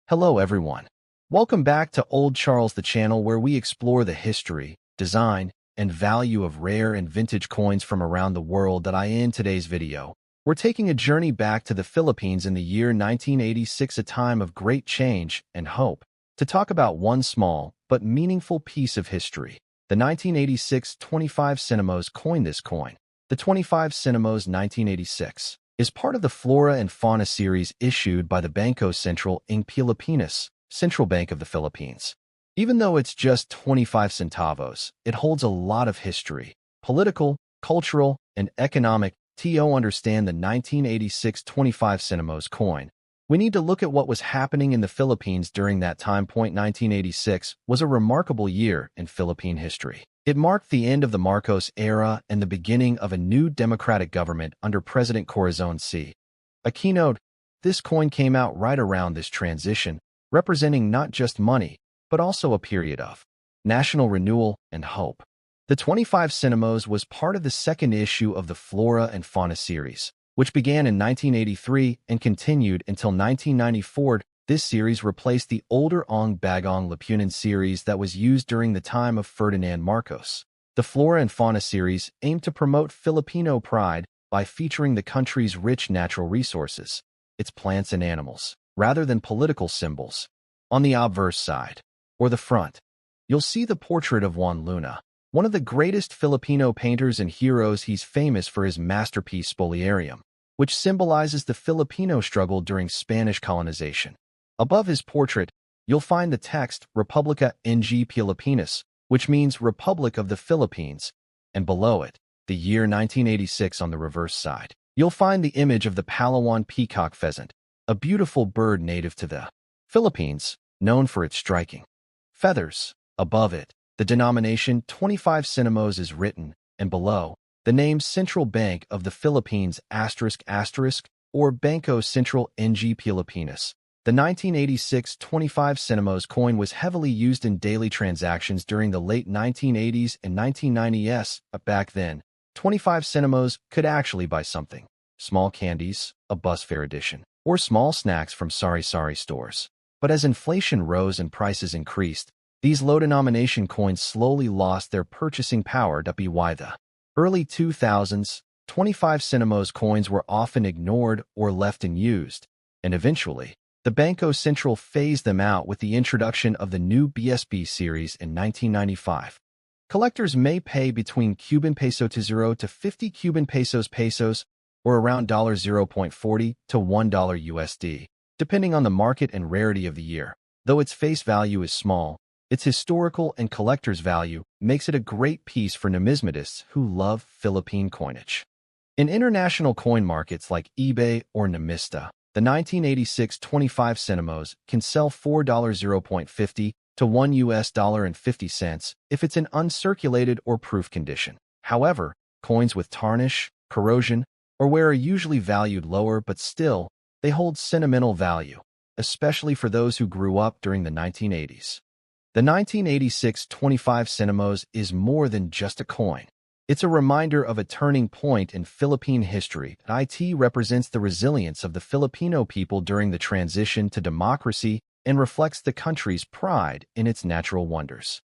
Hello everyone. Welcome back to Old Charles the channel where we explore the history, design, and value of rare and vintage coins from around the world. In today's video, we're taking a journey back to the Philippines in the year 1986, a time of great change and hope, to talk about one small but meaningful piece of history. The 1986 25 Sentimos coin. This coin, the 25 Sentimos 1986, is part of the Flora and Fauna series issued by the Bangko Sentral ng Pilipinas, Central Bank of the Philippines. Even though it's just 25 centavos, it holds a lot of history, political, cultural, and economic. To understand the 1986 25 Sentimos coin, we need to look at what was happening in the Philippines during that time. 1986 was a remarkable year in Philippine history. It marked the end of the Marcos era and the beginning of a new democratic government under President Corazon C. Aquino. This coin came out right around this transition, representing not just money, but also a period of national renewal and hope. The 25 Sentimos was part of the second issue of the Flora and Fauna series, which began in 1983 and continued until 1994. This series replaced the older Ong Bagong Lipunan series that was used during the time of Ferdinand Marcos. The Flora and Fauna series aimed to promote Filipino pride by featuring the country's rich natural resources, its plants and animals, rather than political symbols. On the obverse side, or the front, you'll see the portrait of Juan Luna, one of the greatest Filipino painters and heroes. He's famous for his masterpiece Spoliarium, which symbolizes the Filipino struggle during Spanish colonization. Above his portrait, you'll find the text Republica ng Pilipinas, which means Republic of the Philippines, and below it, the year 1986. On the reverse side, you'll find the image of the Palawan peacock pheasant, a beautiful bird native to the Philippines, known for its striking feathers. Above it, the denomination 25 Sentimos is written, and below, the name Central Bank of the Philippines ***, or Bangko Sentral ng Pilipinas. The 1986 25 Sentimos coin was heavily used in daily transactions during the late 1980s and 1990s. Back then, 25 Sentimos could actually buy something: small candies, a bus fare edition, or small snacks from sari-sari stores. But as inflation rose and prices increased, these low-denomination coins slowly lost their purchasing power. By the early 2000s, 25 Sentimos coins were often ignored or left unused, and eventually, the Bangko Sentral phased them out with the introduction of the new BSB series in 1995. Collectors may pay between Cuban peso to 0 to 50 Cuban pesos, or around $0.40 to $1 USD, depending on the market and rarity of the year. Though its face value is small, its historical and collector's value makes it a great piece for numismatists who love Philippine coinage. In international coin markets like eBay or Numista, the 1986 25 Sentimos can sell for $0.50 to $1.50 if it's in uncirculated or proof condition. However, coins with tarnish, corrosion, or wear are usually valued lower, but still, they hold sentimental value, especially for those who grew up during the 1980s. The 1986 25 Sentimos is more than just a coin. It's a reminder of a turning point in Philippine history. It represents the resilience of the Filipino people during the transition to democracy and reflects the country's pride in its natural wonders.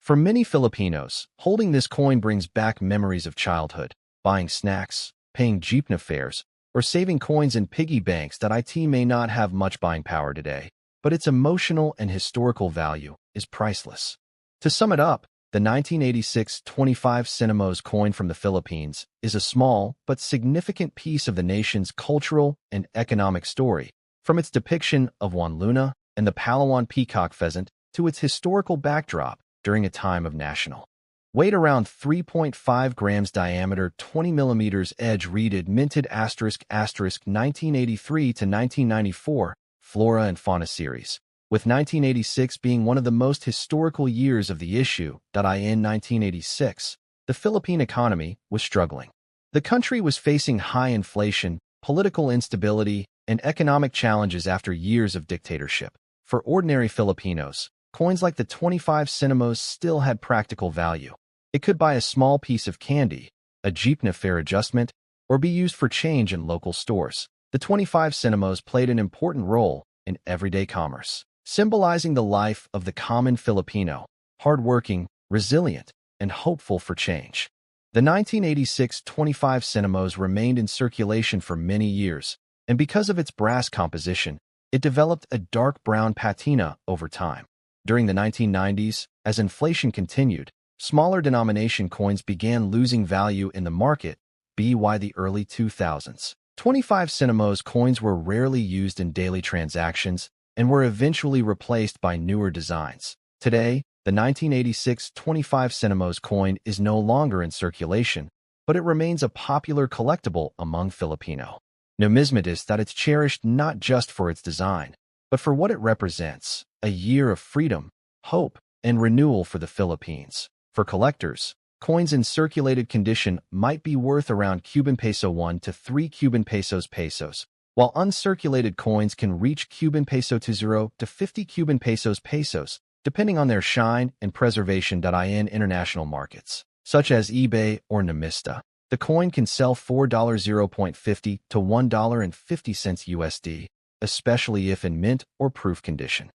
For many Filipinos, holding this coin brings back memories of childhood, buying snacks, paying jeepney fares, or saving coins in piggy banks. It may not have much buying power today, but its emotional and historical value is priceless. To sum it up, the 1986 25 Sentimos coin from the Philippines is a small but significant piece of the nation's cultural and economic story, from its depiction of Juan Luna and the Palawan peacock pheasant to its historical backdrop during a time of national. Weight around 3.5 grams, diameter 20 millimeters, edge reeded, minted *** 1983 to 1994, Flora and Fauna series, with 1986 being one of the most historical years of the issue. In 1986, the Philippine economy was struggling. The country was facing high inflation, political instability, and economic challenges after years of dictatorship. For ordinary Filipinos, coins like the 25 Sentimos still had practical value. It could buy a small piece of candy, a jeepney fare adjustment, or be used for change in local stores. The 25 Sentimos played an important role in everyday commerce, symbolizing the life of the common Filipino, hardworking, resilient, and hopeful for change. The 1986 25 Sentimos remained in circulation for many years, and because of its brass composition, it developed a dark brown patina over time. During the 1990s, as inflation continued, smaller denomination coins began losing value in the market. By the early 2000s, 25 Sentimos coins were rarely used in daily transactions and were eventually replaced by newer designs. Today, the 1986 25 Sentimos coin is no longer in circulation, but it remains a popular collectible among Filipino numismatists that it's cherished not just for its design, but for what it represents, a year of freedom, hope, and renewal for the Philippines. For collectors, coins in circulated condition might be worth around Cuban peso 1 to 3 Cuban pesos, while uncirculated coins can reach Cuban peso to 0 to 50 Cuban pesos, depending on their shine and preservation. In international markets, such as eBay or Numista, the coin can sell for $0.50 to $1.50 USD, especially if in mint or proof condition.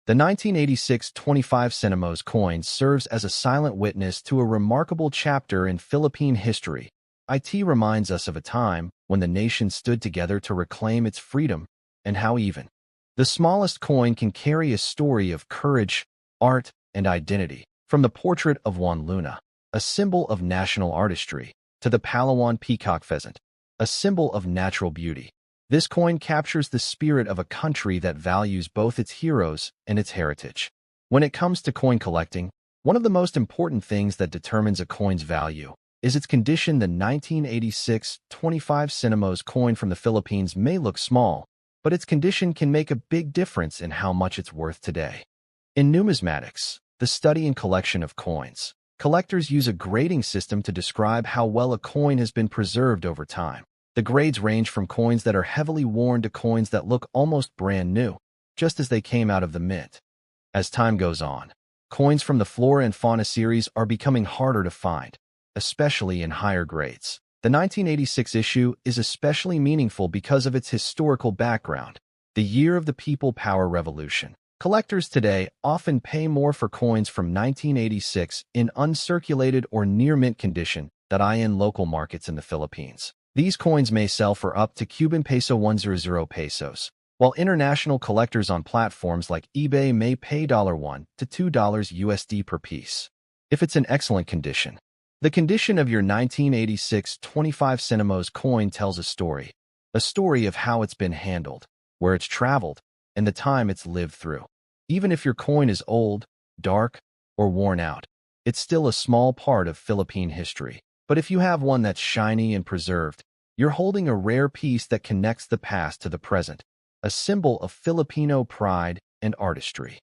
The 1986 25 Sentimos coin serves as a silent witness to a remarkable chapter in Philippine history. It reminds us of a time when the nation stood together to reclaim its freedom, and how even the smallest coin can carry a story of courage, art, and identity. From the portrait of Juan Luna, a symbol of national artistry, to the Palawan peacock pheasant, a symbol of natural beauty, this coin captures the spirit of a country that values both its heroes and its heritage. When it comes to coin collecting, one of the most important things that determines a coin's value is its condition. The 1986 25 Sentimos coin from the Philippines may look small, but its condition can make a big difference in how much it's worth today. In numismatics, the study and collection of coins, collectors use a grading system to describe how well a coin has been preserved over time. The grades range from coins that are heavily worn to coins that look almost brand new, just as they came out of the mint. As time goes on, coins from the Flora and Fauna series are becoming harder to find, especially in higher grades. The 1986 issue is especially meaningful because of its historical background, the year of the People Power Revolution. Collectors today often pay more for coins from 1986 in uncirculated or near-mint condition in local markets in the Philippines. These coins may sell for up to Cuban peso 100 pesos, while international collectors on platforms like eBay may pay $1 to $2 USD per piece. If it's in excellent condition, the condition of your 1986 25 Sentimos coin tells a story of how it's been handled, where it's traveled, and the time it's lived through. Even if your coin is old, dark, or worn out, it's still a small part of Philippine history. But if you have one that's shiny and preserved, you're holding a rare piece that connects the past to the present, a symbol of Filipino pride and artistry.